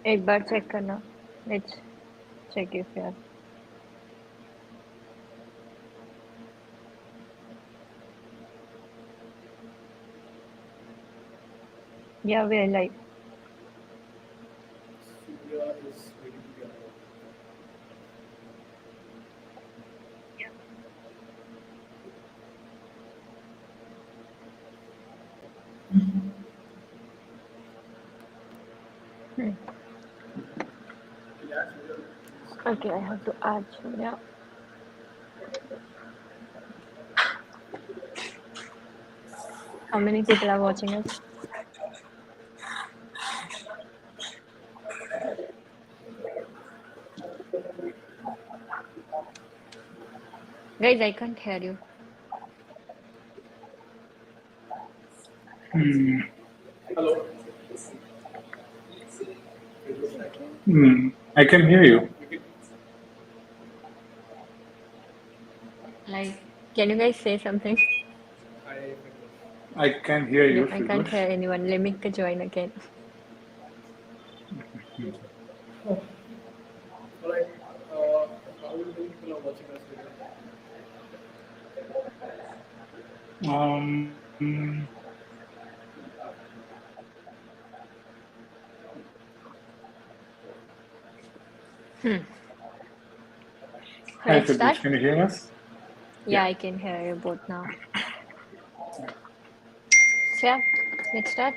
एक बार चेक करना. Let's check if you are. Yeah, we are live. Surya is waiting to be allowed. Hmm. Yeah, Surya. Okay, I have to add Surya. How many people are watching us? Guys, I can't hear you. Hello. Second. I can hear you. Like, can you guys say something? Hi, Firdosh. I can hear you, I can't Firdosh. hear anyone. Let me join again. All right. How many people are watching us today? Um, So Hi, let's start. Firdosh. Can you hear us? Yeah, Yeah. I can hear you both now. So yeah, let's start.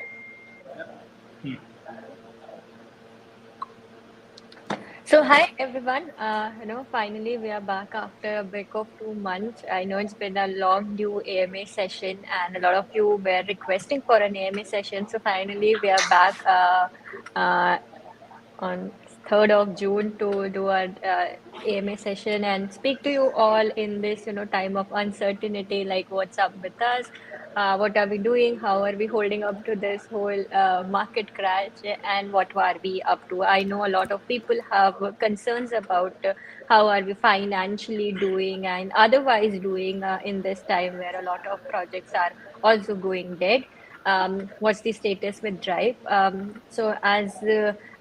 Hmm. So hi everyone. Finally we are back after a break of 2 months. I know it's been a long due AMA session, and a lot of you were requesting for an AMA session. So finally we are back on 3rd of June to do our AMA session and speak to you all in this, time of uncertainty, like what's up with us, what are we doing, how are we holding up to this whole market crash, and what are we up to. I know a lot of people have concerns about how are we financially doing and otherwise doing in this time where a lot of projects are also going dead. What's the status with Drive? So as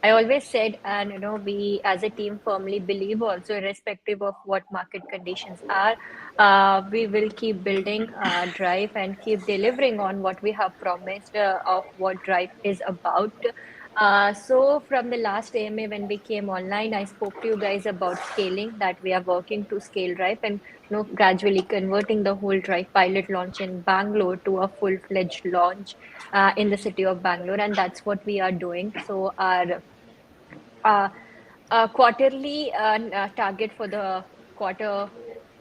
I always said, and we as a team firmly believe also, irrespective of what market conditions are, we will keep building Drive and keep delivering on what we have promised of what Drive is about. So from the last AMA when we came online, I spoke to you guys about scaling, that we are working to scale Drive and gradually converting the whole Drive pilot launch in Bangalore to a full-fledged launch in the city of Bangalore, and that's what we are doing. So our uh, quarterly target for the quarter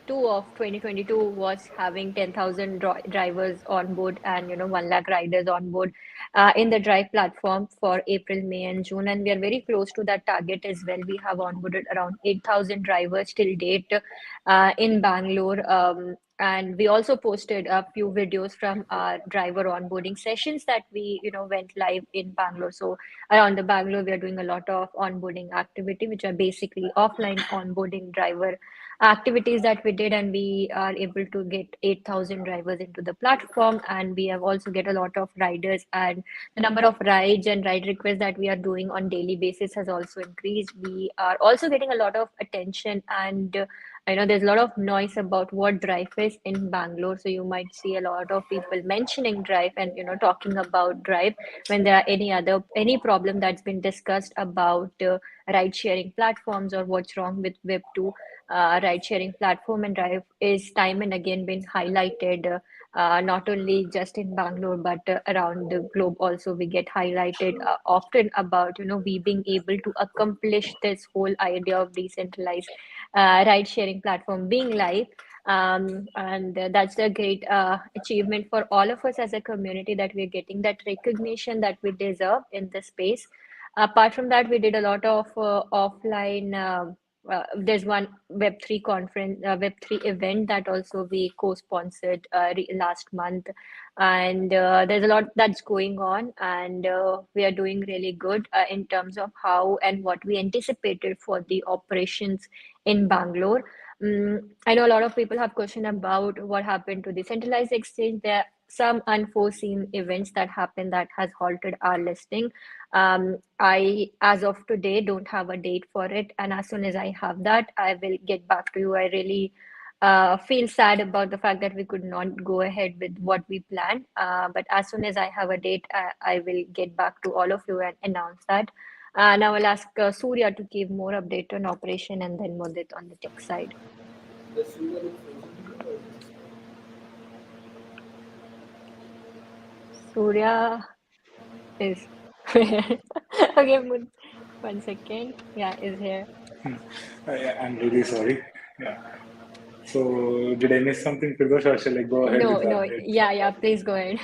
2 of 2022 was having 10,000 drivers on board and 1 lakh riders on board in the Drive platform for April, May, and June, and we are very close to that target as well. We have onboarded around 8,000 drivers till date in Bangalore. And we also posted a few videos from our driver onboarding sessions that we, went live in Bangalore. So around the Bangalore, we are doing a lot of onboarding activity, which are basically offline onboarding driver activities that we did, and we are able to get 8,000 drivers into the platform, and we have also get a lot of riders, and the number of rides and ride requests that we are doing on daily basis has also increased. We are also getting a lot of attention, and I know there's a lot of noise about what Drive is in Bangalore, so you might see a lot of people mentioning Drive and talking about Drive when there are any problem that's been discussed about ride sharing platforms or what's wrong with Web 2 ride sharing platform, and Drive is time and again been highlighted, not only just in Bangalore but around the globe also. We get highlighted often about we being able to accomplish this whole idea of decentralized ride sharing platform being live. And that's a great achievement for all of us as a community, that we're getting that recognition that we deserve in this space. Apart from that, we did a lot of offline. There's one Web3 conference, Web3 event that also we co-sponsored last month, and there's a lot that's going on, and we are doing really good in terms of how and what we anticipated for the operations in Bangalore. I know a lot of people have questioned about what happened to the centralized exchange. There some unforeseen events that happened that has halted our listing. I, as of today, don't have a date for it, and as soon as I have that, I will get back to you. I really feel sad about the fact that we could not go ahead with what we planned. But as soon as I have a date, I will get back to all of you and announce that. Now I'll ask Surya to give more update on operation and then Mudit on the tech side. Does Surya look frozen to you or is it just me? Surya is okay. One second. Yeah, is here. Yeah, I'm really sorry. Yeah. So, did I miss something, Firdosh, or shall I go ahead with No, the no. update? Yeah, yeah. Please go ahead.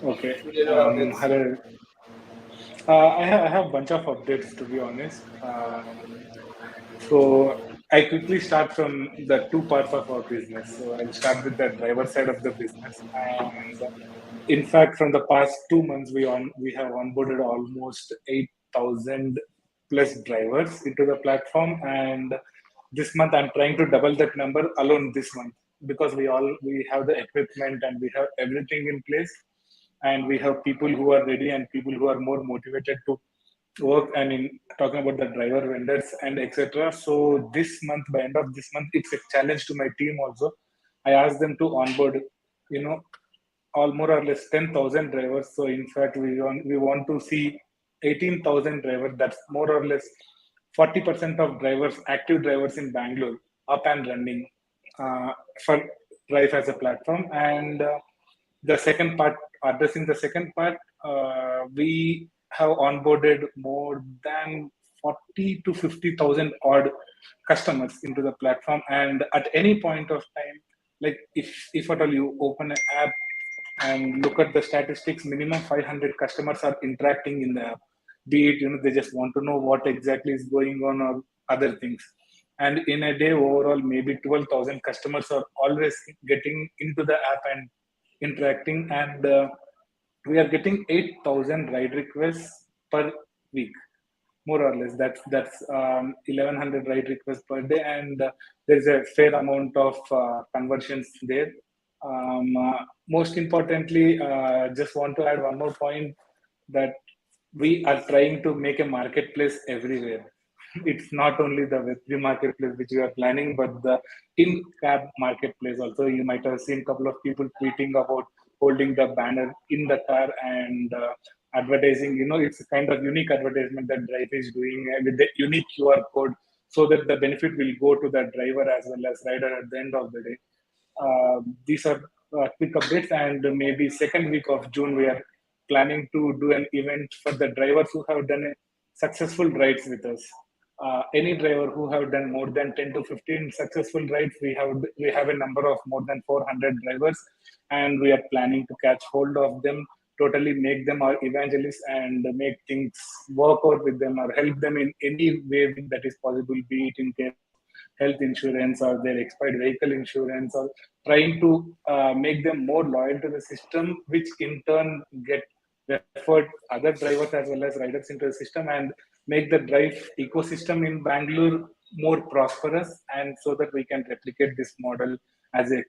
Okay. Surya, your updates. Hello. I have a bunch of updates, to be honest. So I quickly start from the two parts of our business. So I'll start with the driver side of the business. And in fact, from the past 2 months, we have onboarded almost 8,000 plus drivers into the platform. And this month, I'm trying to double that number alone this month, because we have the equipment and we have everything in place, and we have people who are ready and people who are more motivated to work, and in talking about the driver vendors and etc. So this month, by end of this month, it's a challenge to my team also. I asked them to onboard, you know all more or less 10,000 drivers. So in fact, we want to see 18,000 drivers. That's more or less 40% of drivers, active drivers in Bangalore, up and running uh, for Drife as a platform. And the second part, addressing the second part, we have onboarded more than 40 to 50,000 odd customers into the platform. And at any point of time, like if at all you open an app and look at the statistics, minimum 500 customers are interacting in the app. Be it, they just want to know what exactly is going on or other things. And in a day, overall, maybe 12,000 customers are always getting into the app and interacting. And we are getting 8,000 ride requests per week, more or less. That's 1,100 ride requests per day, and there's a fair amount of conversions there. Most importantly, just want to add one more point, that we are trying to make a marketplace everywhere. It's not only the Web3 marketplace which we are planning, but the in-cab marketplace also. You might have seen a couple of people tweeting about holding the banner in the car and advertising. It's a kind of unique advertisement that Drive is doing with the unique QR code, so that the benefit will go to the driver as well as rider at the end of the day. These are quick updates, and maybe second week of June we are planning to do an event for the drivers who have done a successful rides with us. Any driver who have done more than 10 to 15 successful rides, we have a number of more than 400 drivers, and we are planning to catch hold of them, totally make them our evangelists, and make things work out with them or help them in any way that is possible, be it in case of health insurance or their expired vehicle insurance, or trying to make them more loyal to the system, which in turn get referred other drivers as well as riders into the system, and make the drive ecosystem in Bangalore more prosperous, and so that we can replicate this model as a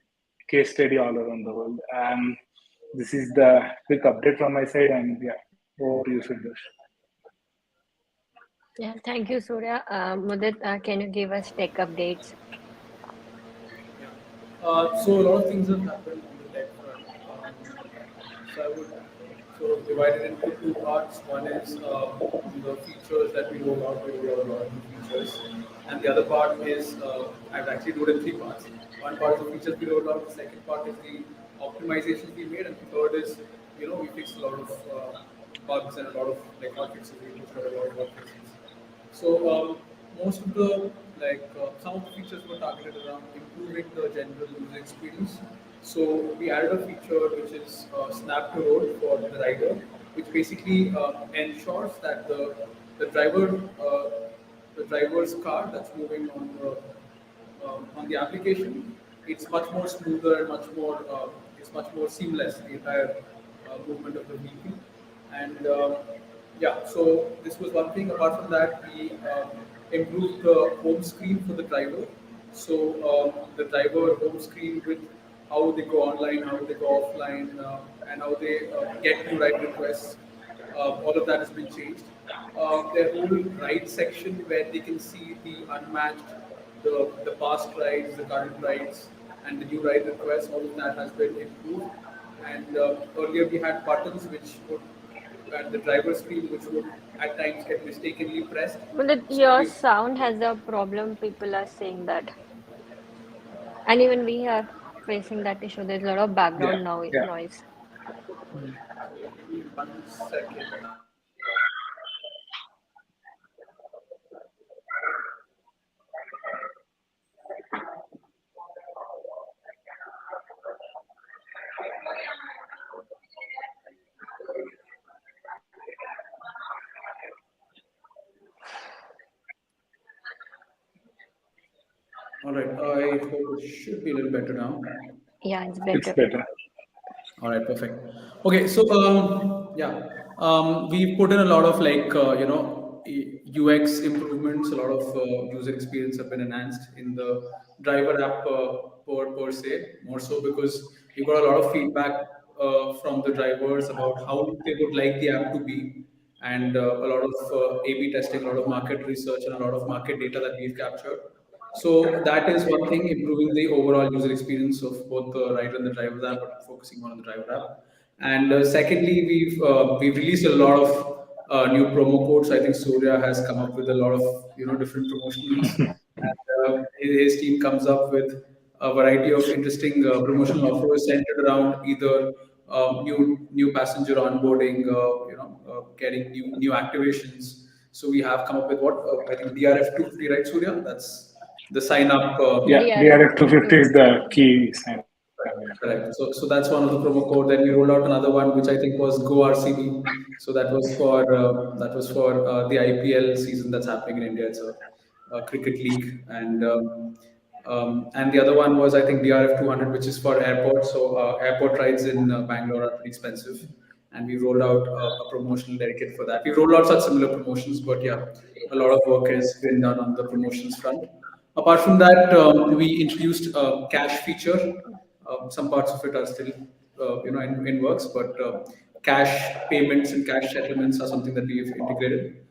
case study all around the world. This is the quick update from my side, and yeah, over to you, Firdosh. Yeah, thank you, Surya. Mudit, can you give us tech updates? Yeah. So a lot of things have happened on the tech front. So I would sort of divide it into two parts. One is the features that we roll out. We roll out a lot of new features, and the other part is I've actually do it in three parts. One part is the features we rolled out. The second part is the optimizations we made, and the third is we fixed a lot of bugs and a lot of hot fixes. We pushed out a lot of hot fixes. So most of the some of the features were targeted around improving the general user experience. So we added a feature which is snap to roll for the rider, which basically ensures that the driver the driver's car that's moving on the application, it's much more smoother and much more it's much more seamless, the entire movement of the vehicle. And yeah, so this was one thing. Apart from that, we improved the home screen for the driver. So the driver home screen with how they go online, how they go offline, and how they get to ride requests. All of that has been changed. Their whole ride section where they can see the unmatched, the past rides, the current rides, and the new ride requests, all of that has been improved. And earlier we had buttons which would, at the driver screen, which would at times get mistakenly pressed. But So your we, sound has a problem. People are saying that. And even we are facing that issue. There's a lot of Yeah, background yeah. noise. give me 1 second. All right, I hope it should be a little better now. Yeah, it's It's better. better. All right, perfect. Okay, so yeah, we put in a lot of UX improvements. A lot of user experience have been enhanced in the driver app per se. More so because we got a lot of feedback from the drivers about how they would like the app to be, and a lot of A/B testing, a lot of market research, and a lot of market data that we've captured. So that is one thing, improving the overall user experience of both the rider and the driver's app, but focusing on the driver app. And secondly, we've released a lot of new promo codes. I think Surya has come up with a lot of different promotions, and his team comes up with a variety of interesting promotional offers centered around either new passenger onboarding, getting new activations. So we have come up with what I think DRF 250, right, Surya? That's the sign up. Yeah, DRF DRF 250 is 250. the key sign. Yeah. Correct. So that's one of the promo code. Then we rolled out another one, which I think was Go RCB. So that was for the IPL season that's happening in India. It's a cricket league, and the other one was I think DRF 200, which is for airport. So airport rides in Bangalore are pretty expensive, and we rolled out a promotional dedicated for that. We rolled out such similar promotions, but yeah, a lot of work has been done on the promotions front. Apart from that, we introduced a cash feature. Some parts of it are still, in works, but cash payments and cash settlements are something that we've integrated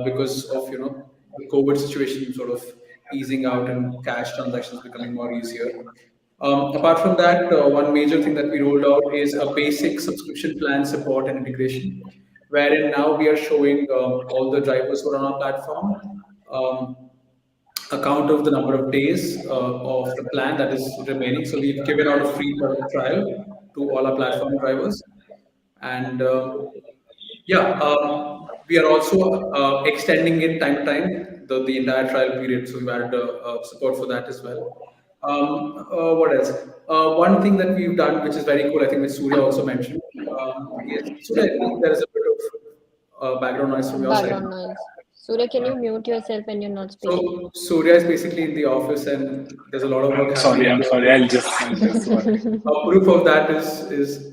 because of the COVID situation sort of easing out and cash transactions becoming more easier. Apart from that, one major thing that we rolled out is a basic subscription plan support and integration, wherein now we are showing all the drivers who are on our platform. A count of the number of days of the plan that is remaining. So we've given out a free product trial to all our platform drivers, and yeah, we are also extending it time to time the entire trial period. So we've added support for that as well. What else? One thing that we've done, which is very cool, I think, which Surya also mentioned, is Surya. I think there is a bit of background noise from your side. Background noise. Surya, can you mute yourself when you're not speaking? So Surya is basically in the office, and there's a lot of work I'm happening sorry. in I'm the sorry. office. I'll just work. Proof of that is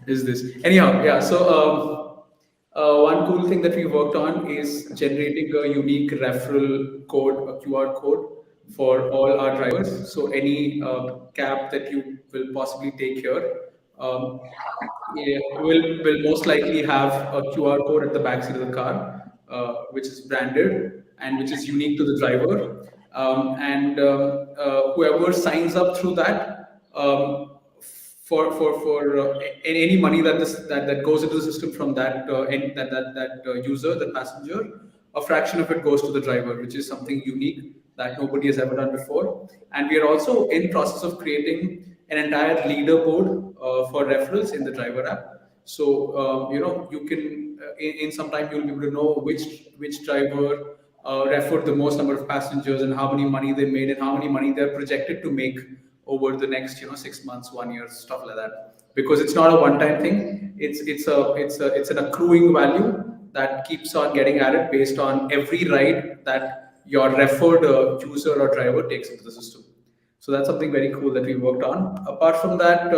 is this. Anyhow, yeah. So one cool thing that we worked on is generating a unique referral code, a QR code for all our drivers. So any cab that you will possibly take here. Yeah, will most likely have a QR code at the back seat of the car, which is branded and which is unique to the driver. And whoever signs up through that, for any money that goes into the system from that user, the passenger, a fraction of it goes to the driver, which is something unique that nobody has ever done before. And we are also in process of creating an entire leaderboard for referrals in the driver app. So you can in some time you'll be able to know which driver referred the most number of passengers and how many money they made and how many money they're projected to make over the next 6 months, 1 year, stuff like that. Because it's not a one-time thing. It's an accruing value that keeps on getting added based on every ride that your referred user or driver takes into the system. So that's something very cool that we worked on. Apart from that,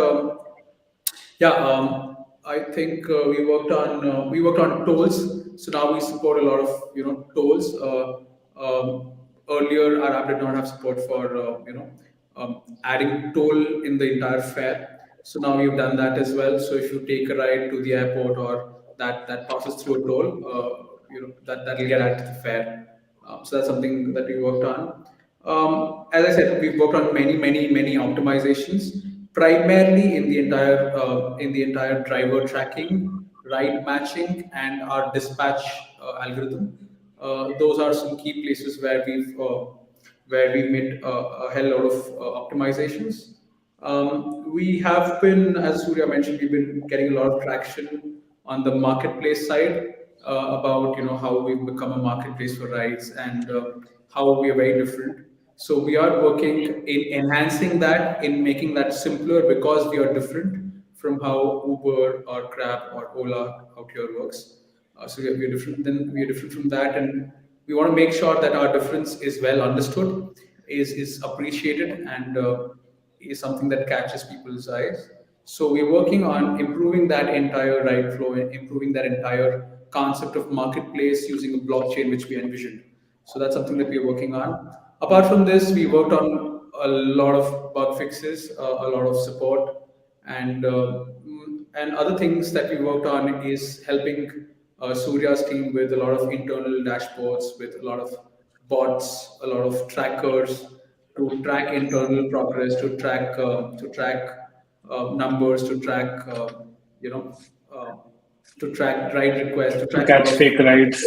yeah, I think we worked on tolls. So now we support a lot of tolls. Earlier, our app did not have support for adding toll in the entire fare. So now we've done that as well. So if you take a ride to the airport or that passes through a toll, that'll get added to the fare. So that's something that we worked on. As I said, we've worked on many optimizations, primarily in the entire driver tracking, ride matching, and our dispatch algorithm. Those are some key places where we made a hell lot of optimizations. We have been, as Surya mentioned, we've been getting a lot of traction on the marketplace side about how we've become a marketplace for rides and how we are very different. So we are working in enhancing that, in making that simpler because we are different from how Uber or Grab or Ola out here works. So we are different. Then we are different from that, and we want to make sure that our difference is well understood, is appreciated, and is something that catches people's eyes. So we're working on improving that entire ride flow, and improving that entire concept of marketplace using a blockchain, which we envisioned. So that's something that we're working on. Apart from this, we worked on a lot of bug fixes, a lot of support, and other things that we worked on is helping Surya's team with a lot of internal dashboards, with a lot of bots, a lot of trackers to track internal progress, to track numbers, to track you know uh, to track ride requests, to To track a lot catch of fake rides.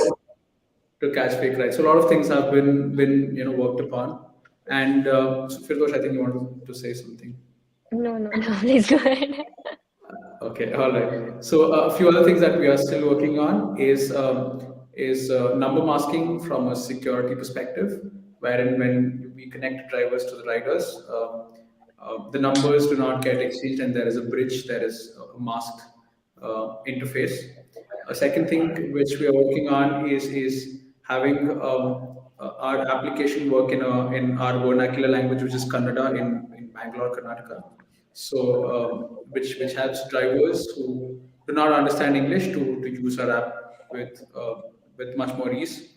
to catch fake rides. So a lot of things have been worked upon. And so Firdosh, I think you wanted to say something. No, please go ahead. Okay, all right. So a few other things that we are still working on is number masking from a security perspective, wherein when we connect drivers to the riders, the numbers do not get exchanged, and there is a bridge, there is a masked interface. A second thing which we are working on is having our application work in our vernacular language, which is Kannada in Bangalore, Karnataka. So, which helps drivers who do not understand English to use our app with much more ease.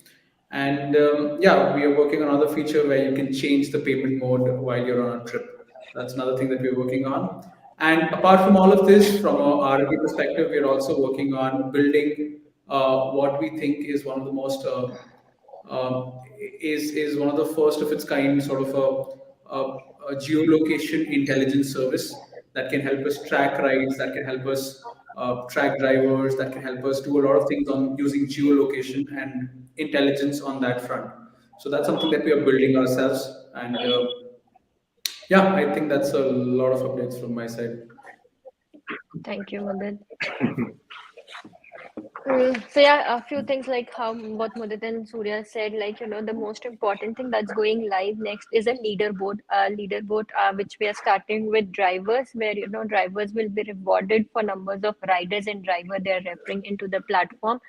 And yeah, we are working on another feature where you can change the payment mode while you're on a trip. That's another thing that we're working on. And apart from all of this, from a R&D perspective, we're also working on building what we think is one of the most is one of the first of its kind, sort of a geolocation intelligence service that can help us track rides, that can help us track drivers, that can help us do a lot of things on using geolocation and intelligence on that front. So that's something that we are building ourselves, and yeah, I think that's a lot of updates from my side. Thank you, Mudit. So yeah, a few things like how what Mudit and Surya said, like the most important thing that's going live next is a leaderboard, which we are starting with drivers, where drivers will be rewarded for numbers of riders and driver they are referring into the platform,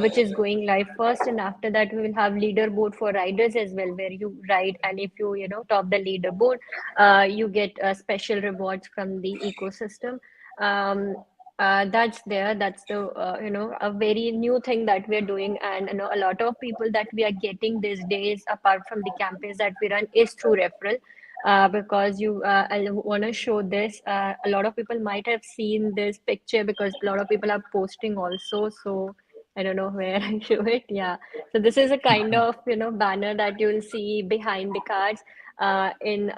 which is going live first, and after that we will have leaderboard for riders as well, where you ride, and if you top the leaderboard, you get special rewards from the ecosystem. Um, that's there. That's the a very new thing that we're doing, and a lot of people that we are getting these days, apart from the campaigns that we run, is through referral. Because I want to show this. A lot of people might have seen this picture because a lot of people are posting also. So I don't know where I show it. Yeah. So this is a kind of banner that you will see behind the cars. In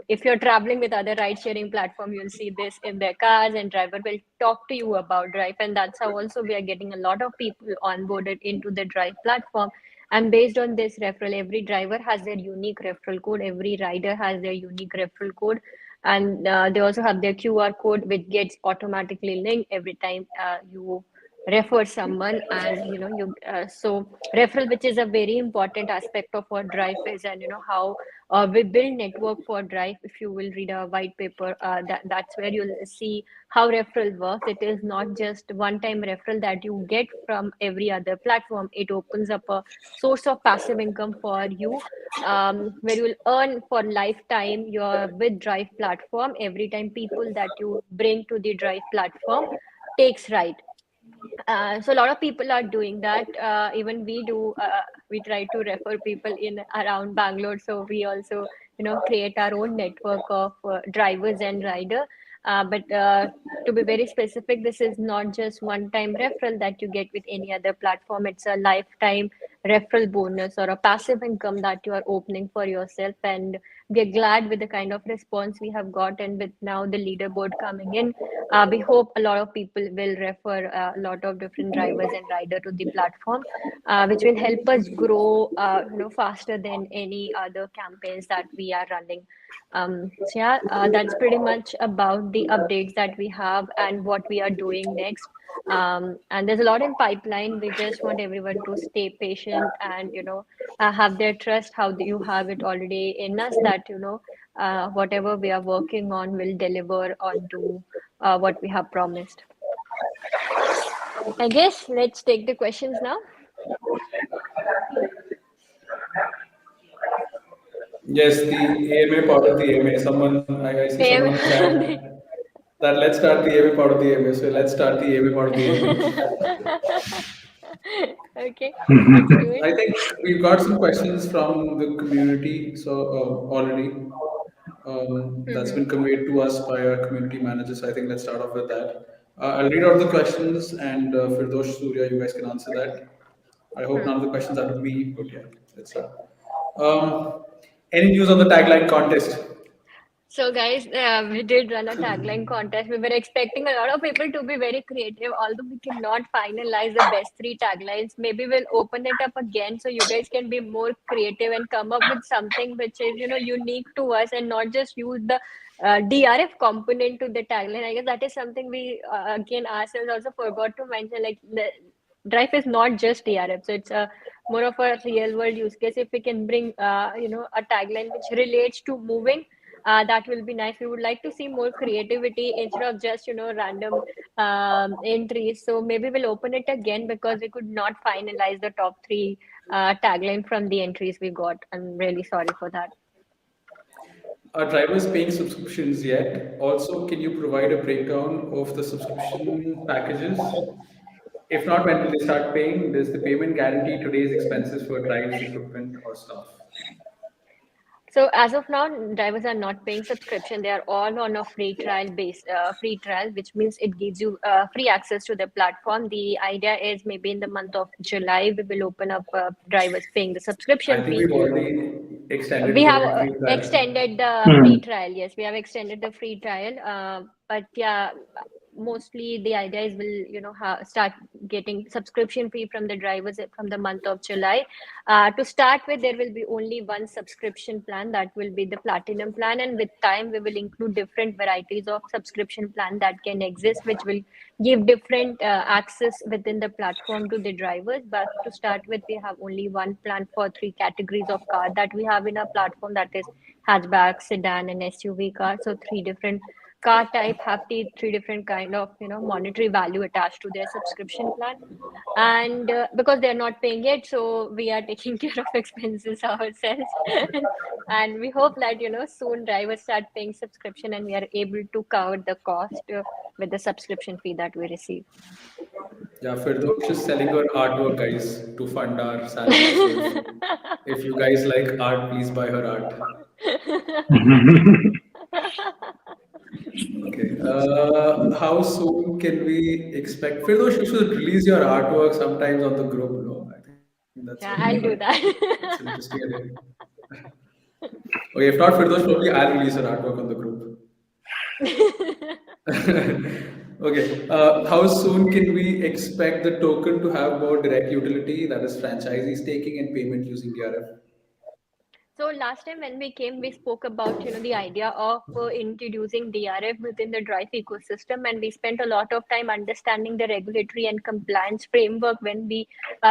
if you're traveling with other ride sharing platform, you'll see this in their cars, and driver will talk to you about Drive, and that's how also we are getting a lot of people onboarded into the Drive platform. And based on this referral, every driver has their unique referral code, every rider has their unique referral code, and they also have their QR code, which gets automatically linked every time you refer someone. And you so referral, which is a very important aspect of what Drive is, and how we build network for Drive. If you will read a white paper, that's where you'll see how referral works. It is not just one time referral that you get from every other platform. It opens up a source of passive income for you, where you will earn for lifetime your with Drive platform every time people that you bring to the Drive platform takes ride. So a lot of people are doing that. Even we do. We try to refer people in around Bangalore, so we also create our own network of drivers and rider. But to be very specific, this is not just one-time referral that you get with any other platform. It's a lifetime referral bonus or a passive income that you are opening for yourself. And we're glad with the kind of response we have got, and with now the leaderboard coming in, we hope a lot of people will refer a lot of different drivers and rider to the platform, which will help us grow, faster than any other campaigns that we are running. So yeah, that's pretty much about the updates that we have and what we are doing next. And there's a lot in pipeline. We just want everyone to stay patient and have their trust. How do you have it already in us that whatever we are working on will deliver onto what we have promised. I guess let's take the questions now. Yes, the AMA part of the AMA. I see someone in the chat that let's start the AMA part of the AMA. So let's start the AMA part of the AMA. Okay, let's do it. I think we've got some questions from the community so already. That's been conveyed to us by our community managers. I think let's start off with that. I'll read out the questions, and Firdosh, Surya, you guys can answer that. I hope none of the questions are to me, but yeah, let's start. Um, any news on the tagline contest? So, guys, we did run a tagline contest. We were expecting a lot of people to be very creative, although we cannot finalize the best three taglines. Maybe we'll open it up again so you guys can be more creative and come up with something which is, unique to us and not just use the DRF component to the tagline. I guess that is something we, again, ourselves also forgot to mention. Like, the Drife is not just DRF, so it's a more of a real world use case. If we can bring, a tagline which relates to moving, that will be nice. We would like to see more creativity instead of just, random entries. So maybe we'll open it again because we could not finalize the top three tagline from the entries we got. I'm really sorry for that. Are drivers paying subscriptions yet? Also, can you provide a breakdown of the subscription packages? If not, when will they start paying? Does the payment guarantee today's expenses for drives, equipment, or staff? So as of now, drivers are not paying subscription. They are all on a free trial, which means it gives you free access to the platform. The idea is maybe in the month of July, we will open up drivers paying the I subscription think fee. we've already We extended have the free trial. extended the free trial. Yes, we have extended the free trial. But yeah, mostly the idea is we'll start getting subscription fee from the drivers from the month of July. To start with, there will be only one subscription plan, that will be the platinum plan, and with time we will include different varieties of subscription plan that can exist, which will give different access within the platform to the drivers. But to start with, we have only one plan for three categories of car that we have in our platform, that is hatchback, sedan, and SUV car. So three different car type have three different kind of monetary value attached to their subscription plan. And because they're not paying it, so we are taking care of expenses ourselves. And we hope that soon drivers start paying subscription and we are able to cover the cost with the subscription fee that we receive. Yeah, Firdosh is selling her artwork, guys, to fund our salary. So if you guys like art, please buy her art. Okay. How soon can we expect? Firdosh, you should release your artwork sometimes on the group. No, I think that's Yeah, very. I'll do It's an that. interesting idea. Okay, if not Firdosh, probably I'll release her artwork on the group. Okay. How soon can we expect the token to have more direct utility, that is franchisee staking and payment using DRF? So last time when we came, we spoke about the idea of introducing DRF within the Drive ecosystem, and we spent a lot of time understanding the regulatory and compliance framework when we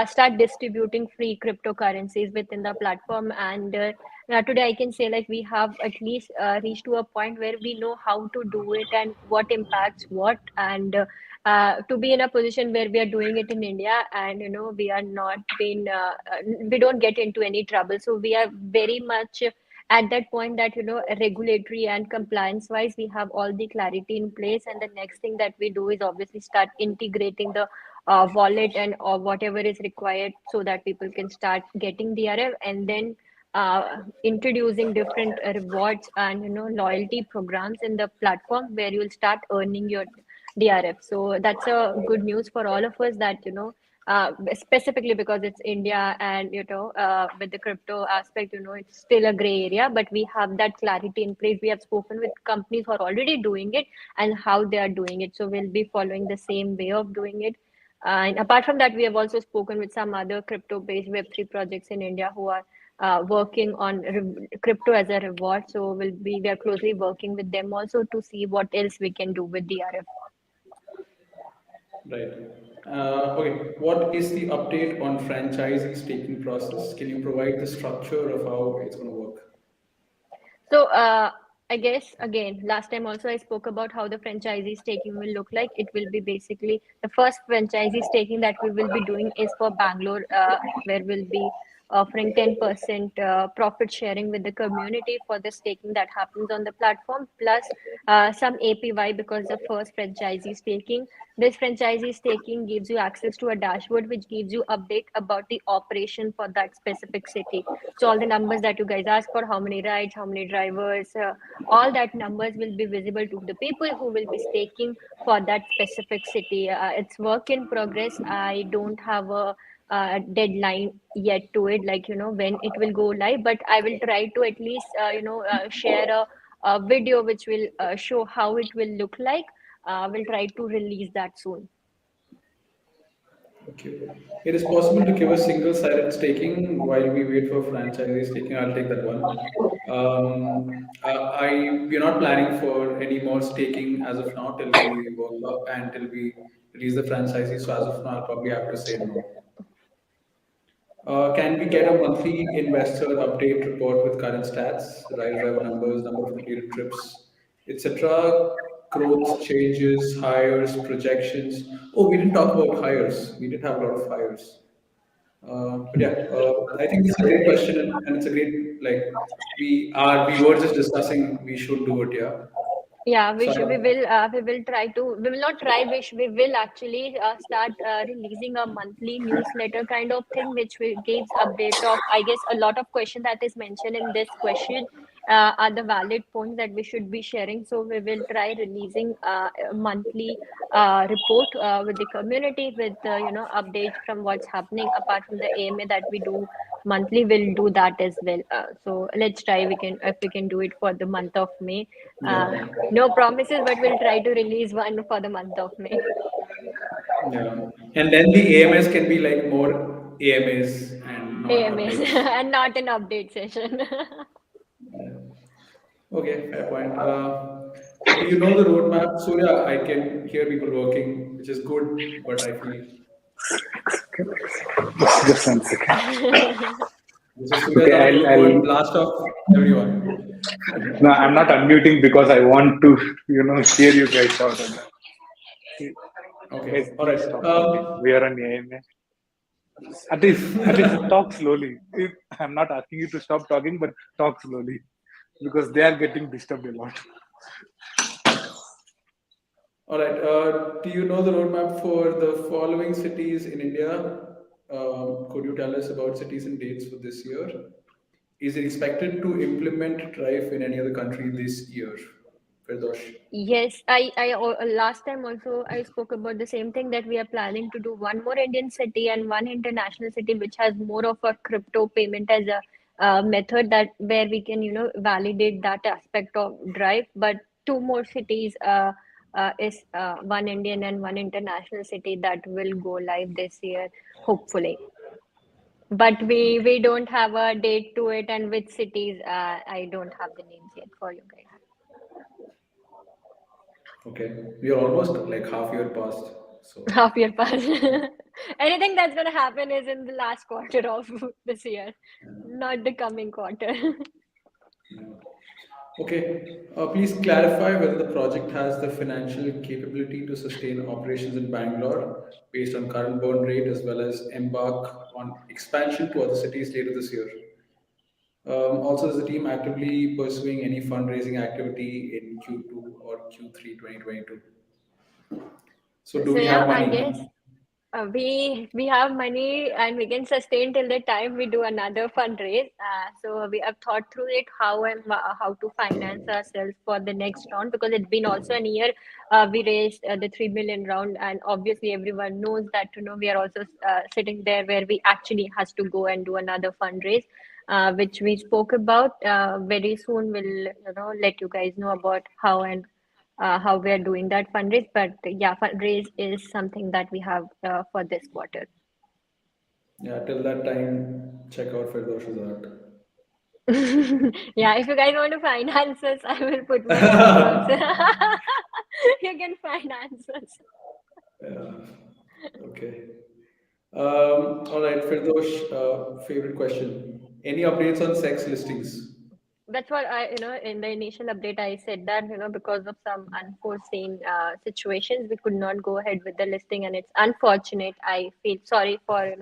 start distributing free cryptocurrencies within the platform. And today I can say like we have at least reached to a point where we know how to do it and what impacts what, and to be in a position where we are doing it in India, and we are not being we don't get into any trouble. So we are very much at that point that regulatory and compliance wise we have all the clarity in place, and the next thing that we do is obviously start integrating the wallet and or whatever is required so that people can start getting DRF, and then introducing different rewards and loyalty programs in the platform where you'll start earning your DRF. So that's a good news for all of us that specifically because it's India and with the crypto aspect, it's still a gray area, but we have that clarity in place. We have spoken with companies who are already doing it and how they are doing it. So we'll be following the same way of doing it. And apart from that, we have also spoken with some other crypto-based Web3 projects in India who are working on crypto as a reward. So we are closely working with them also to see what else we can do with DRF. Right. Okay. What is the update on franchisee staking process? Can you provide the structure of how it's going to work? So I guess again, last time also I spoke about how the franchisee staking will look like. It will be basically the first franchisee staking that we will be doing is for Bangalore, where we'll be offering 10% profit sharing with the community for the staking that happens on the platform, plus some APY because the first franchisee staking. This franchisee staking gives you access to a dashboard which gives you update about the operation for that specific city. So all the numbers that you guys ask for, how many rides, how many drivers, all that numbers will be visible to the people who will be staking for that specific city. It's work in progress. I don't have a deadline yet to it, like when it will go live, but I will try to at least share a video which will show how it will look like. We'll try to release that soon. Okay. It is possible to give a single sided staking while we wait for franchisee staking. I'll take that one. We're not planning for any more staking as of now till we work up and till we release the franchisee. So as of now, I'll probably have to say no. Can we get a monthly investor update report with current stats, ride driver numbers, number of completed trips, etc., growth changes, hires, projections? Oh, we didn't talk about hires. We did have a lot of hires. But yeah, I think this is a great question, and it's a great like we were just discussing we should do it. Yeah. Yeah, So we will try to, we will not try, we will actually start releasing a monthly newsletter kind of thing, which will gives update of, I guess, a lot of question that is mentioned in this question are the valid points that we should be sharing. So we will try releasing a monthly report with the community with updates from what's happening apart from the AMA that we do monthly. We'll do that as well. So let's try, we can, if we can do it for the month of May. uh, yeah, no promises, but we'll try to release one for the month of May. yeah, and then the AMS can be like more AMAs and not AMAs updates. and not an update session. Yeah. Okay, fair point. Do you know the roadmap, Surya? I can hear people working, which is good, but I feel Just 1 second. this is Surya is Okay, about to go and I'll blast off everyone. no, I'm not unmuting because I want to, hear you guys out. Guys, Okay, all please right. stop talking. We are on AMA. At least talk slowly. I'm not asking you to stop talking, but talk slowly because they are getting disturbed a lot. All right. Do you know the roadmap for the following cities in India? Could you tell us about cities and dates for this year? Is it expected to implement Drife in any other country this year? Firdosh. Yes, last time also I spoke about the same thing that we are planning to do one more Indian city and one international city which has more of a crypto payment as a method that where we can validate that aspect of Drive. But two more cities is one Indian and one international city that will go live this year, hopefully. But we don't have a date to it, and which cities I don't have the names yet for you guys. Okay. We are almost like half year past. So, Half year pass. Anything that's gonna happen is in the last quarter of this year, not the coming quarter. yeah. Okay. Please clarify whether the project has the financial capability to sustain operations in Bangalore based on current burn rate as well as embark on expansion to other cities later this year. Also, is the team actively pursuing any fundraising activity in Q2 or Q3 2022? So, do So we yeah, have I guess money? We have money and we can sustain till the time we do another fundraise. So we have thought through it how to finance ourselves for the next round, because it's been also an year. We raised the 3 million round, and obviously everyone knows that we are also sitting there where we actually has to go and do another fundraise, which we spoke about. Very soon we'll let you guys know about how we are doing that fundraise. But yeah, fundraise is something that we have for this quarter. Yeah, till that time, check out Firdosh's art. Yeah, if you guys want to finance us, I will put my details also. You can finance us. Yeah. Okay. All right, Firdosh, favorite question. Any updates on sex listings? That's what in the initial update, I said that, because of some unforeseen situations, we could not go ahead with the listing, and it's unfortunate. I feel sorry for,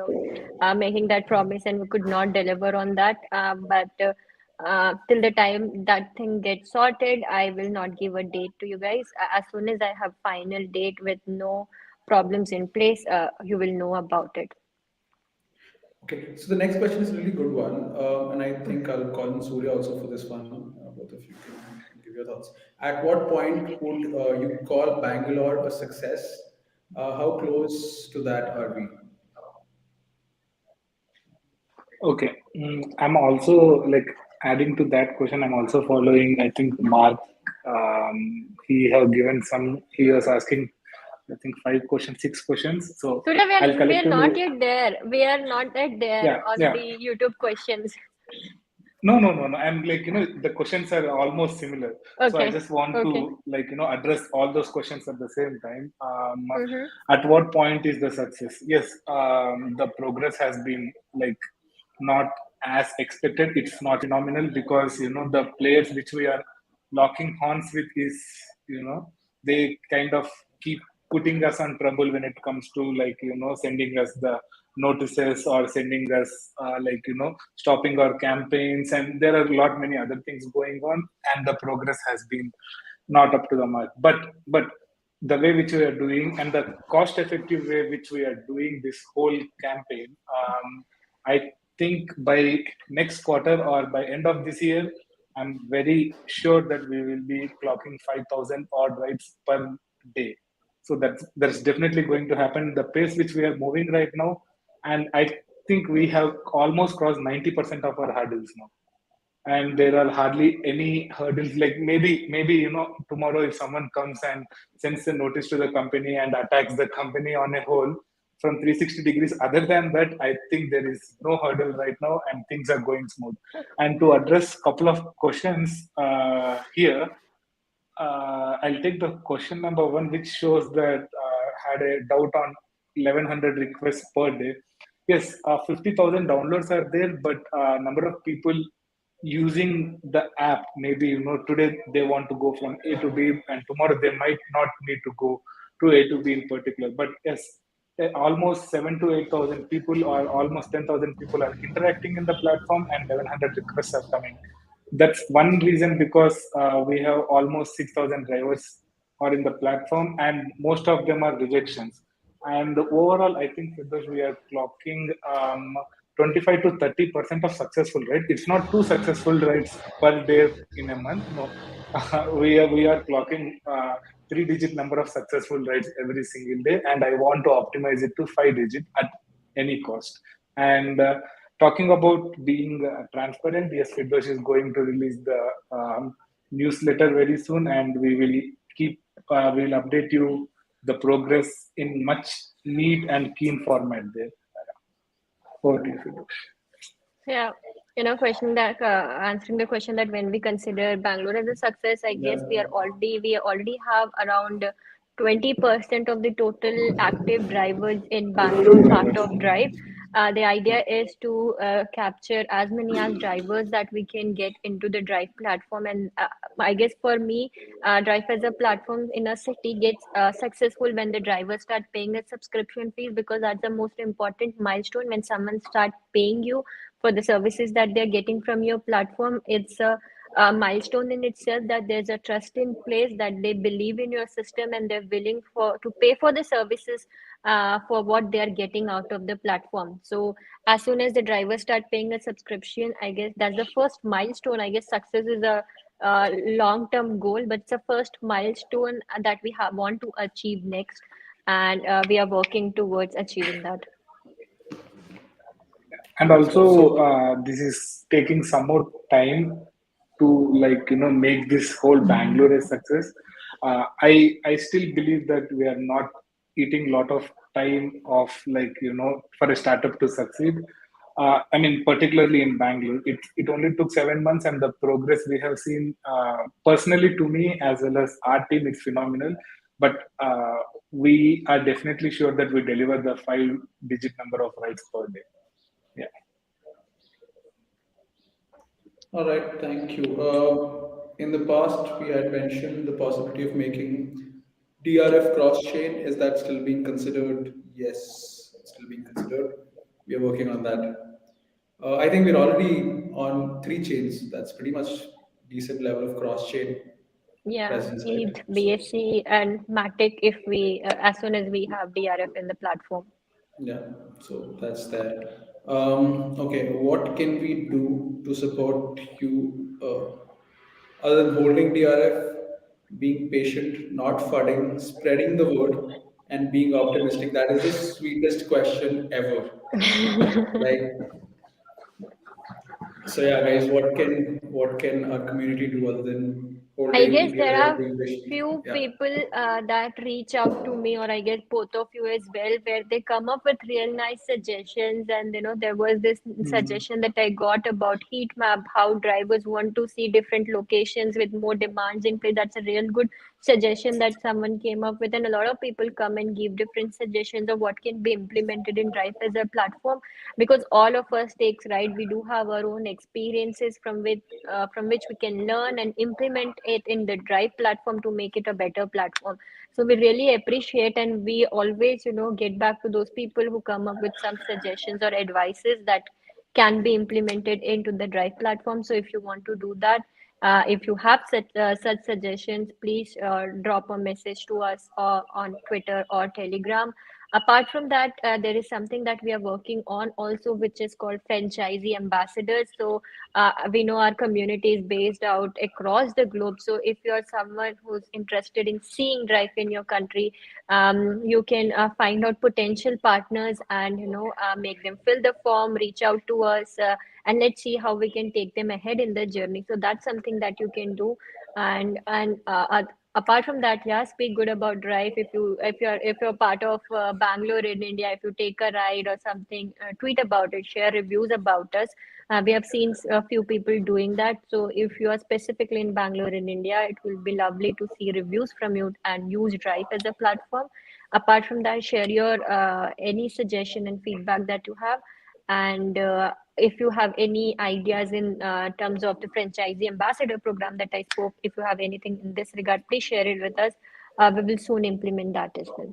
making that promise, and we could not deliver on that. But till the time that thing gets sorted, I will not give a date to you guys. As soon as I have final date with no problems in place, you will know about it. Okay, so the next question is a really good one, and I think I'll call in Surya also for this one. Both of you can give your thoughts. At what point would you call Bangalore a success? How close to that are we? Okay. I'm also like adding to that question. I'm also following. I think Mark. He have given some. He was asking. I think 5 questions, 6 questions. So Surya, I'll we are collectively. not yet there. We are not yet there Yeah, on yeah. the YouTube questions. No, no, no, no. I'm like, the questions are almost similar. So I Okay. just want Okay. to like, address all those questions at the same time. Mm-hmm. At what point is the success? Yes, the progress has been like not as expected. It's not phenomenal because, the players which we are locking horns with is, they kind of keep putting us on trouble when it comes to like, sending us the notices or sending us like stopping our campaigns, and there are a lot many other things going on, and the progress has been not up to the mark. But the way which we are doing and the cost effective way which we are doing this whole campaign, I think by next quarter or by end of this year, I'm very sure that we will be clocking 5,000 odd rides per day. So that's definitely going to happen. The pace which we are moving right now, and I think we have almost crossed 90% of our hurdles now, and there are hardly any hurdles. Like maybe tomorrow if someone comes and sends a notice to the company and attacks the company on a whole from 360 degrees, other than that I think there is no hurdle right now and things are going smooth. And to address couple of questions here, I'll take the question number one, which shows that had a doubt on 1100 requests per day. Yes, 50,000 downloads are there, but number of people using the app, maybe today they want to go from A to B, and tomorrow they might not need to go to A to B in particular. But yes, almost 7 to 8,000 people or almost 10,000 people are interacting in the platform, and 1100 requests are coming. That's one reason, because we have almost 6,000 drivers are in the platform, and most of them are rejections. And overall, I think because we are clocking 25 to 30% of successful, right? It's not two successful rides per day in a month. No, we are clocking 3-digit number of successful rides every single day, and I want to optimize it to 5-digit at any cost. And talking about being transparent, yes, Firdosh is going to release the newsletter very soon, and we will update you the progress in much neat and keen format there. Over to you, Firdosh. Yeah, question that answering the question that when we consider Bangalore as a success, I guess Yeah. we already have around 20% of the total active drivers in Bangalore part of Drive. The idea is to capture as many as drivers that we can get into the Drive platform, and I guess for me, Drive as a platform in a city gets successful when the drivers start paying a subscription fees, because that's the most important milestone. When someone start paying you for the services that they're getting from your platform, it's a milestone in itself, that there's a trust in place, that they believe in your system and they're willing to pay for the services for what they are getting out of the platform. So as soon as the drivers start paying a subscription, I guess that's the first milestone. I guess success is a long-term goal, but it's a first milestone that we have want to achieve next, and we are working towards achieving that. And That's also, good. So, this is taking some more time to, like, make this whole Bangalore a success. I still believe that we are not eating a lot of time of, like, for a startup to succeed. I mean, particularly in Bangalore, it only took 7 months, and the progress we have seen, personally, to me as well as our team, is phenomenal. But we are definitely sure that we deliver the 5-digit number of rides per day. Yeah. all right, thank you. In the past, we had mentioned the possibility of making DRF cross chain. Is that still being considered? Yes, it's still being considered. We are working on that. I think we're already on 3 chains. That's pretty much decent level of cross chain Yeah, presence, right? ETH, So, BSC, and Matic if we as soon as we have DRF in the platform. yeah, so that's there. Okay, what can we do to support you other than holding DRF, being patient, not fudding, spreading the word, and being optimistic? That is the sweetest question ever. Like, so yeah, guys, what can our community do other than I holding guess there DRF, are being patient? few Yeah. people that reach out to me, or I guess both of you as well, where they come up with real nice suggestions. And there was this Mhm. suggestion that I got about heat map, how drivers want to see different locations with more demands in play. That's a real good suggestion that someone came up with, and a lot of people come and give different suggestions of what can be implemented in Drive as a platform, because all of us takes right. We do have our own experiences from which we can learn and implement it in the Drive platform to make it a better platform. So we really appreciate, and we always, get back to those people who come up with some suggestions or advices that can be implemented into the Drive platform. So if you want to do that, if you have such suggestions, please drop a message to us on Twitter or Telegram. Apart from that, there is something that we are working on also, which is called franchisee ambassadors. So we know our community is based out across the globe. So if you're someone who's interested in seeing Drive in your country, you can find out potential partners and make them fill the form, reach out to us, and let's see how we can take them ahead in the journey. So that's something that you can do. And apart from that, yeah, speak good about Drive. If you're part of Bangalore in India, if you take a ride or something, tweet about it, share reviews about us. We have seen a few people doing that. So if you are specifically in Bangalore in India, it will be lovely to see reviews from you and use Drive as a platform. Apart from that, share your any suggestion and feedback that you have. And if you have any ideas in terms of the franchisee ambassador program that I spoke, if you have anything in this regard, please share it with us. We will soon implement that as well.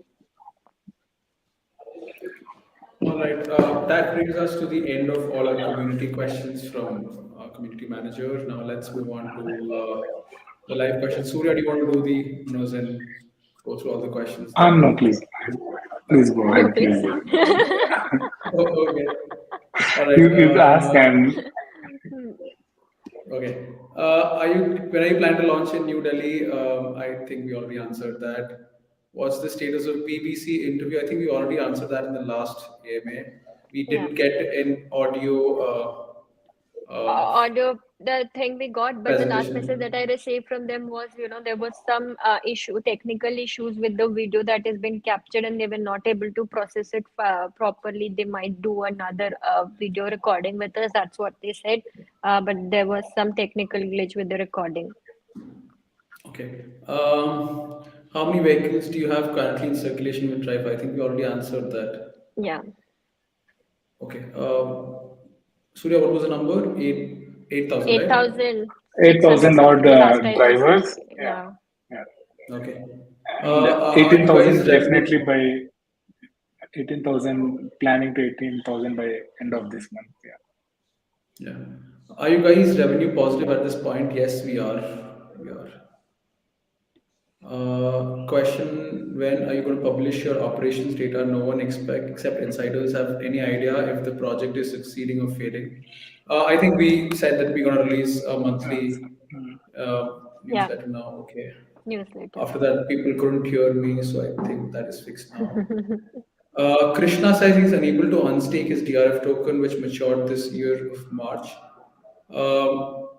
All right. That brings us to the end of all our community questions from our community manager. Now let's move on to the live questions. Surya, do you want to do the honors and go through all the questions that No, are? please. Please go No, ahead. please. Please. Oh, okay. All You ask, right. and Okay. When are you plan to launch in New Delhi? I think we already answered that. What's the status of BBC interview? I think we already answered that in the last AMA. We Yeah. didn't get an audio Audio, the thing we got, but the last message that presentation. I received from them was, there was some technical issues with the video that has been captured, and they were not able to process it properly. They might do another video recording with us. That's what they said. But there was some technical glitch with the recording. Okay. How many vehicles do you have currently in circulation with Drive? I think we already answered that. Yeah, Okay. Surya, what was the number? 8,000, right? 8,000 8,600 odd something. The last I received. drivers. Yeah, Yeah. yeah. Okay. And Are you guys 18,000 definitely revenue? by 18,000, planning to 18,000 by end of this month. Yeah. Yeah. Are you guys revenue positive at this point? Yes, we are. We are. Question: when are you going to publish your operations data? No one expect except insiders have any idea if the project is succeeding or failing. I think we said that we're going to release a monthly Mm. Yeah, newsletter now. Okay. newsletter. After that, people couldn't hear me, so I think that is fixed now. Krishna says he's unable to unstake his DRF token, which matured this year of March.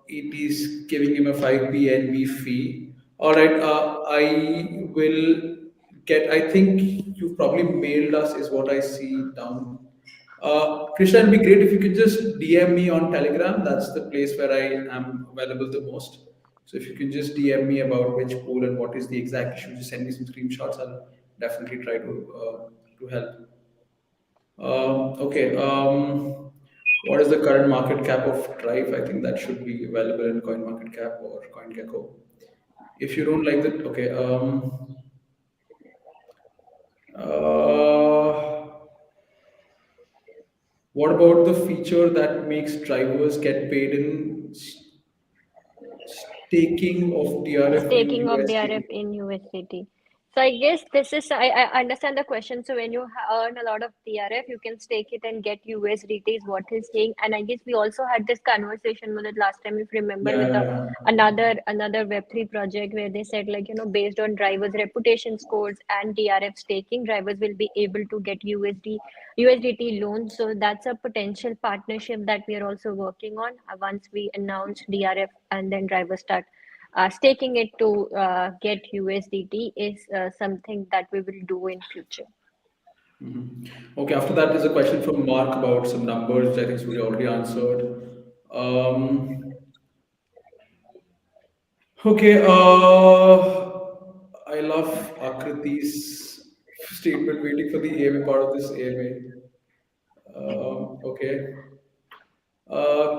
It is giving him a 5 BNB fee. All right, I will get. I think you probably mailed us, is what I see down. Krishna, it'd be great if you could just DM me on Telegram. That's the place where I am available the most. So if you can just DM me about which pool and what is the exact issue, just send me some screenshots. I'll definitely try to help. Okay. What is the current market cap of Drive? I think that should be available in CoinMarketCap or CoinGecko. If you don't like that, okay. Uh, what about the feature that makes drivers get paid in staking of DRF in Staking of DRF USDT? in USDT. So I guess this is, I understand the question. So when you earn a lot of DRF, you can stake it and get USDT is what he's saying. And I guess we also had this conversation with it last time, if you remember, Yeah, with yeah, yeah. another Web3 project where they said like, based on drivers' reputation scores and DRF staking, drivers will be able to get USDT loans. So that's a potential partnership that we are also working on once we announce DRF and then drivers start staking it to get USDT is something that we will do in future. Okay, after that is a question from Mark about some numbers, which I think Surya already answered. Um, okay, I love Akriti's statement waiting for the AMA part of this AMA. Okay.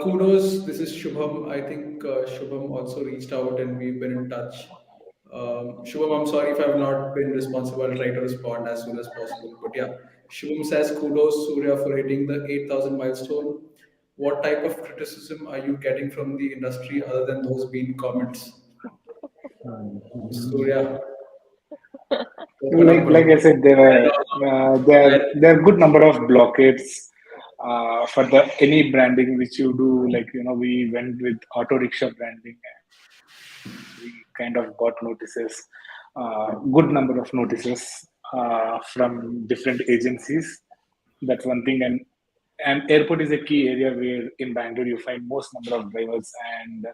Kudos. This is Shubham. I think Shubham also reached out and we've been in touch. Shubham, I'm sorry if I've not been responsible. I'll try to respond as soon as possible. But yeah, Shubham says kudos, Surya, for hitting the 8,000 milestone. What type of criticism are you getting from the industry other than those mean comments? Surya, open up, Like I bro. said, there are good number of blockades for the any branding which you do. Like we went with auto rickshaw branding, and we kind of got notices, good number of notices from different agencies. That's one thing, and airport is a key area where in Bangalore you find most number of drivers, and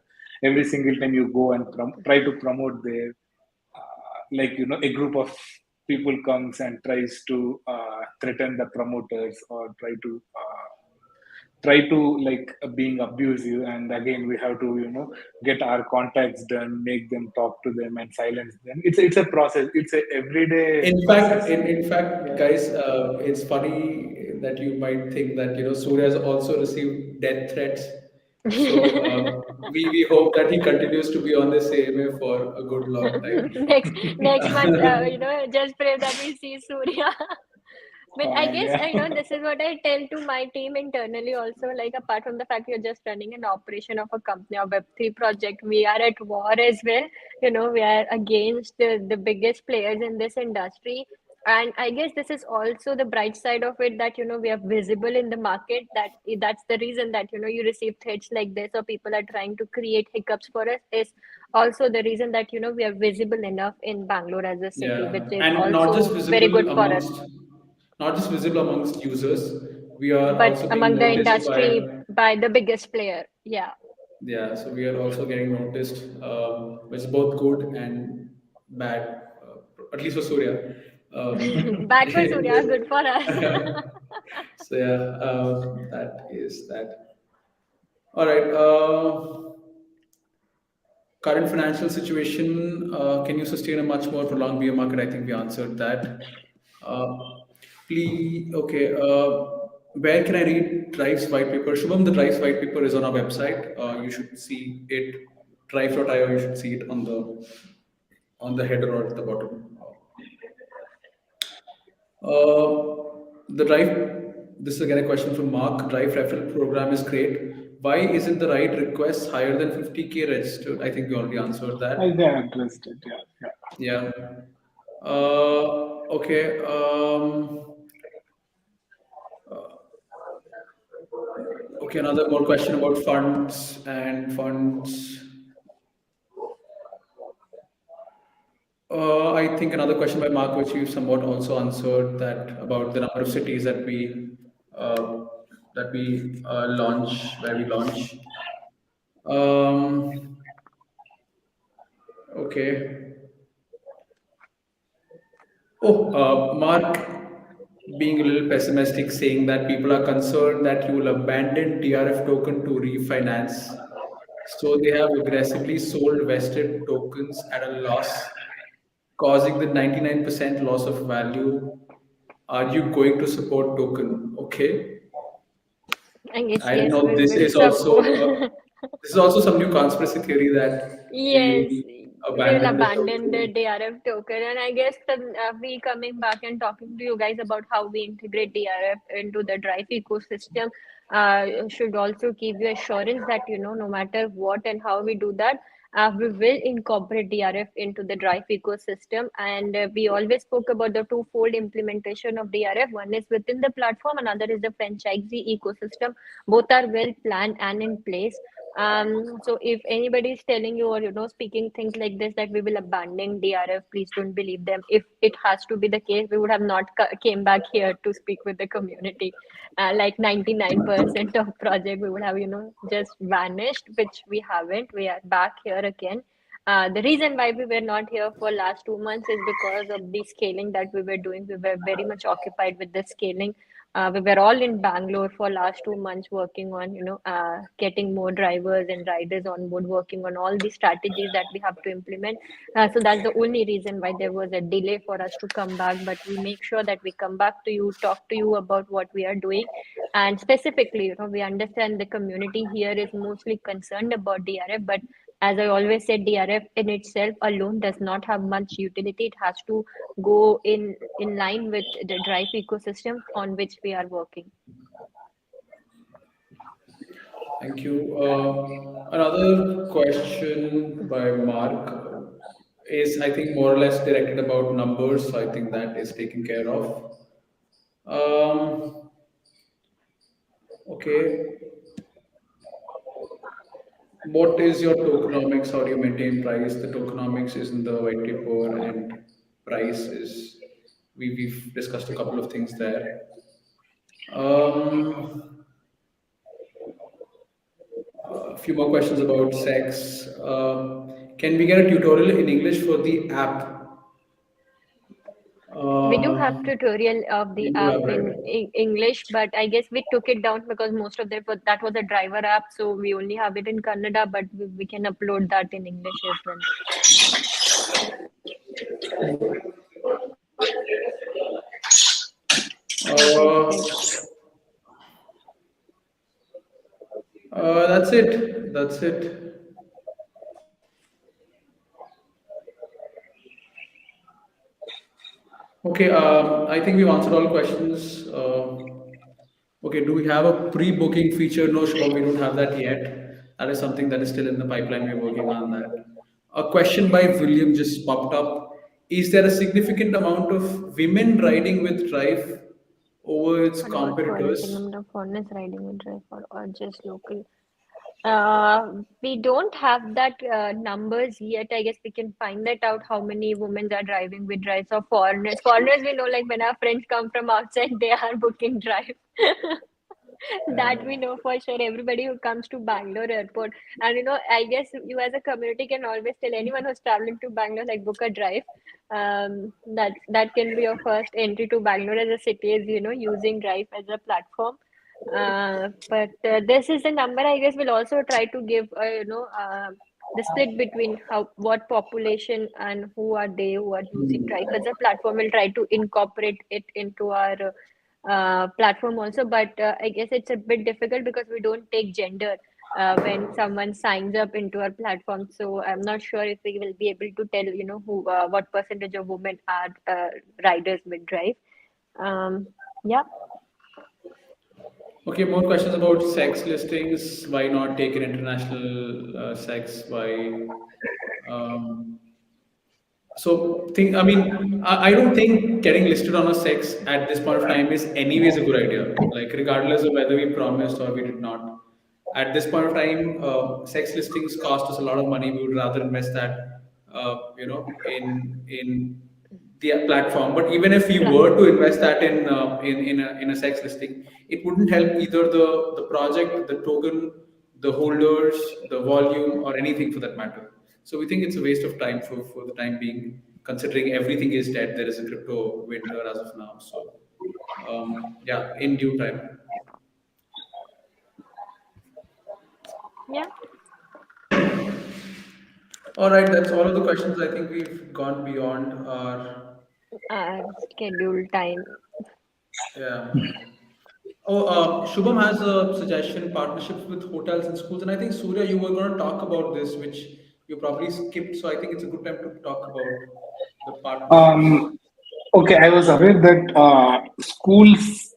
every single time you go and try to promote there, like a group of people comes and tries to threaten the promoters or try to like being abusive, and again we have to get our contacts done, make them talk to them and silence them. It's a process, it's a everyday In fact, process. in fact, Yeah. guys, it's funny that you might think that Surya has also received death threats. So we hope that he continues to be on this AMA for a good long time. Next month, just pray that we see Surya. But I guess Yeah. this is what I tell to my team internally also. Like apart from the fact you're just running an operation of a company or Web3 project, we are at war as well. We are against the biggest players in this industry. And I guess this is also the bright side of it that we are visible in the market. That's the reason that you receive threats like this or people are trying to create hiccups for us is also the reason that we are visible enough in Bangalore as a city, which Yeah, is and also very good for us. not just visible amongst users, we are But also being among the noticed industry by the biggest player. Yeah. yeah, so we are also getting noticed, which is both good and bad, at least for Surya. Bad for Surya, good for us. So yeah, that is that. All right. Current financial situation, can you sustain a much more prolonged bear market? I think we answered that. Please, okay. Where can I read Drive's white paper? Shubham, the Drive's white paper is on our website. You should see it. Drive.io, you should see it on the header or at the bottom. The Drive, this is again a question from Mark. Drive referral program is great. Why isn't the right request higher than 50K registered? I think we already answered I that. think I addressed it. Yeah. Yeah. Okay. Okay. Another more question about funds and funds. I think another question by Mark, which you somewhat also answered, that about the number of cities uh, that we launch, where we launch. Um, okay. Oh, Mark, being a little pessimistic, saying that people are concerned that you will abandon DRF token to refinance. So they have aggressively sold vested tokens at a loss, causing the 99% loss of value. Are you going to support token? Okay. I guess I don't yes, know. we will support. This is also some new conspiracy theory that Yes, we we will abandoned the abandon the token. DRF token, and I guess we coming back and talking to you guys about how we integrate DRF into the Drive ecosystem should also give you assurance that no matter what and how we do that, we will incorporate DRF into the Drive ecosystem. And we always spoke about the twofold implementation of DRF. One is within the platform, another is the franchisee ecosystem. Both are well planned and in place. So if anybody is telling you or speaking things like this that we will abandon DRF, please don't believe them. If it has to be the case, we would have not came back here to speak with the community. Like 99% of project we would have just vanished, which we haven't. We are back here again. The reason why we were not here for last 2 months is because of the scaling that we were doing. We were very much occupied with the scaling. We were all in Bangalore for last 2 months working on, getting more drivers and riders on board, working on all the strategies that we have to implement. So that's the only reason why there was a delay for us to come back. But we make sure that we come back to you, talk to you about what we are doing. And specifically, we understand the community here is mostly concerned about DRF, but as I always said, DRF in itself alone does not have much utility. It has to go in line with the Drive ecosystem on which we are working. Thank you. Another question by Mark is, I think, more or less directed about numbers. So I think that is taken care of. Um, okay. What is your tokenomics? How do you maintain price? The tokenomics is in the white paper, and price is, we've discussed a couple of things there. Um, a few more questions about sex. Can we get a tutorial in English for the app? We do have Um, tutorial of the you do app have, in right? English, but I guess we took it down because most of that was a driver app, so we only have it in Kannada, but we can upload that in English as well. Uh, Perfect. that's it. That's it. Okay. I think we've answered all questions. Okay. Do we have a pre-booking feature? No, Shubham, we don't have that yet. That is something that is still in the pipeline. We're working on that. A question by William just popped up. Is there a significant amount of women riding with Drive over its What about quality competitors? number of foreigners riding with Drive or just local? We don't have that numbers yet. I guess we can find that out how many women are driving with Drives or foreigners. Foreigners, we know like when our friends come from outside, they are booking Drive. That we know for sure. Everybody who comes to Bangalore airport, and I guess you as a community can always tell anyone who's traveling to Bangalore like book a Drive. That can be your first entry to Bangalore as a city is using Drive as a platform. But this is the number I guess we'll also try to give the split between how what population and who are they who are using Drive as a platform. We'll try to incorporate it into our platform also, but I guess it's a bit difficult because we don't take gender when someone signs up into our platform. So I'm not sure if we will be able to tell who what percentage of women are riders with Drive. Yeah. Okay, more questions about sex listings. Why not take an international sex? Why? Um, So think, I mean, I don't think getting listed on a sex at this point of time is anyways a good idea. Like regardless of whether we promised or we did not. At this point of time, sex listings cost us a lot of money. We would rather invest that, in the platform. But even if you were to Platform. invest that in a sex listing, it wouldn't help either the project, the token, the holders, the volume, or anything for that matter. So we think it's a waste of time for the time being, considering everything is dead. There is a crypto winter as of now. So yeah, in due time. Yeah. All right, that's all of the questions. I think we've gone beyond our, Scheduled time. yeah. Oh, Shubham has a suggestion: partnerships with hotels and schools. And I think Surya, you were going to talk about this, which you probably skipped. So I think it's a good time to talk about the partnerships. Um, okay, I was aware that schools,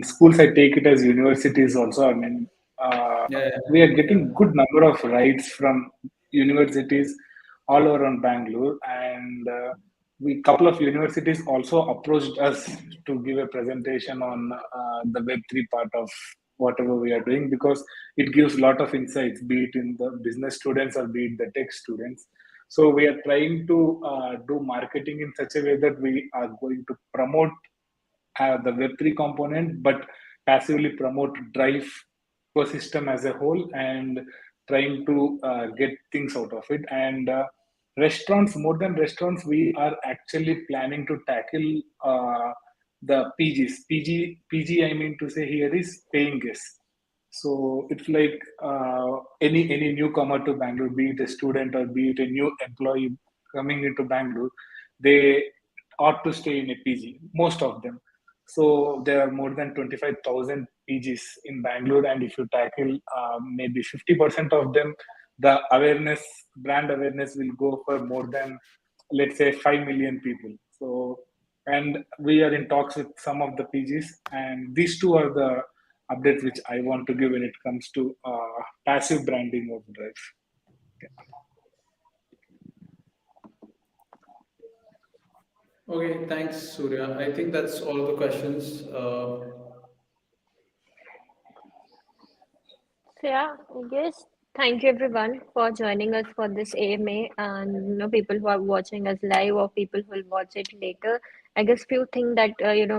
schools, I take it as universities also. Uh, Yeah, yeah, we are yeah. getting good number of rides from universities all around Bangalore, and we couple of universities also approached us to give a presentation on the Web3 part of whatever we are doing, because it gives a lot of insights, be it in the business students or be it the tech students. So we are trying to do marketing in such a way that we are going to promote the Web3 component, but passively promote Drive ecosystem as a whole, and trying to get things out of it. And restaurants, more than restaurants, we are actually planning to tackle the PGs. PG, I mean to say here is paying guests. So it's like any newcomer to Bangalore, be it a student or be it a new employee coming into Bangalore, they ought to stay in a PG. Most of them. So there are more than 25,000 PGs in Bangalore, and if you tackle maybe 50% of them, the awareness, brand awareness, will go for more than, let's say, 5 million people. So, and we are in talks with some of the PGs, and these two are the updates which I want to give when it comes to passive branding of Drive. Okay, thanks, Surya. I think that's all of the questions. So yeah, I guess thank you everyone for joining us for this AMA, and people who are watching us live or people who will watch it later. I guess few things that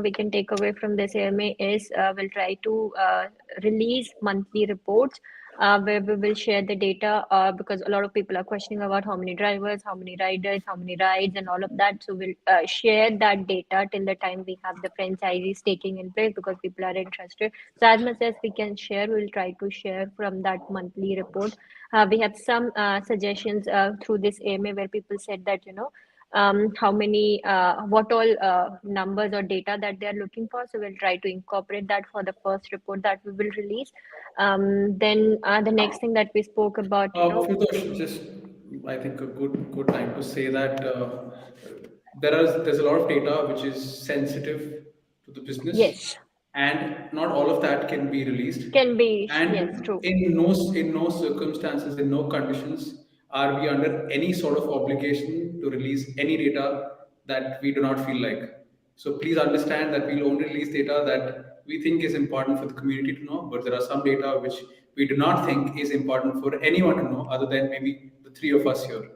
we can take away from this AMA is we'll try to release monthly reports where we will share the data because a lot of people are questioning about how many drivers, how many riders, how many rides, and all of that. So we'll share that data till the time we have the franchisees taking in place because people are interested. So as much as we can share, we'll try to share from that monthly report. We have some suggestions through this AMA where people said that how many what all numbers or data that they are looking for. So we'll try to incorporate that for the first report that we will release. Then the next thing that we spoke about, Firdosh, just I think a good time to say that there's a lot of data which is sensitive to the business, yes, and not all of that can be released. can be, yes, And true. in no circumstances, in no conditions, are we under any sort of obligation to release any data that we do not feel like. So please understand that we'll only release data that we think is important for the community to know, but there are some data which we do not think is important for anyone to know other than maybe the three of us here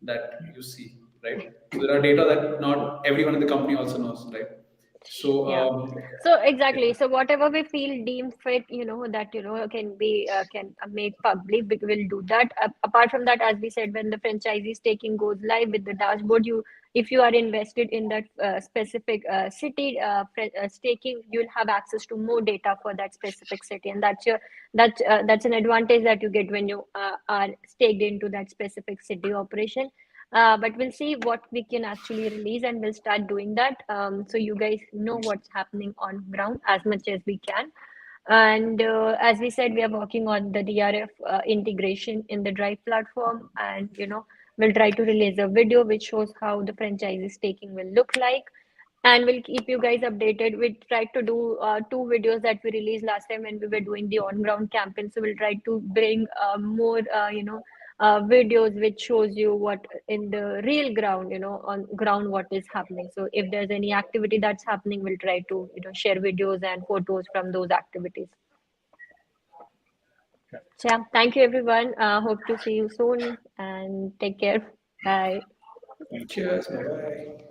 that you see, right? So there are data that not everyone in the company also knows, right? So Yeah. So exactly. yeah. So whatever we feel deemed fit, that can be can make public, we will do that. Apart from that, as we said, when the franchisee staking goes live with the dashboard, if you are invested in that specific city staking, you'll have access to more data for that specific city, and that's an advantage that you get when you are staked into that specific city operation. But we'll see what we can actually release, and we'll start doing that. So you guys know what's happening on ground as much as we can. And as we said, we are working on the DRF integration in the Drive platform, and we'll try to release a video which shows how the franchisee staking will look like. And we'll keep you guys updated. We tried to do two videos that we released last time when we were doing the on-ground campaign. So we'll try to bring more, videos which shows you what in the real ground, on ground what is happening. So if there's any activity that's happening, we'll try to share videos and photos from those activities. So yeah, thank you everyone. Hope to see you soon and take care. Bye. Thank you. Cheers. Bye bye.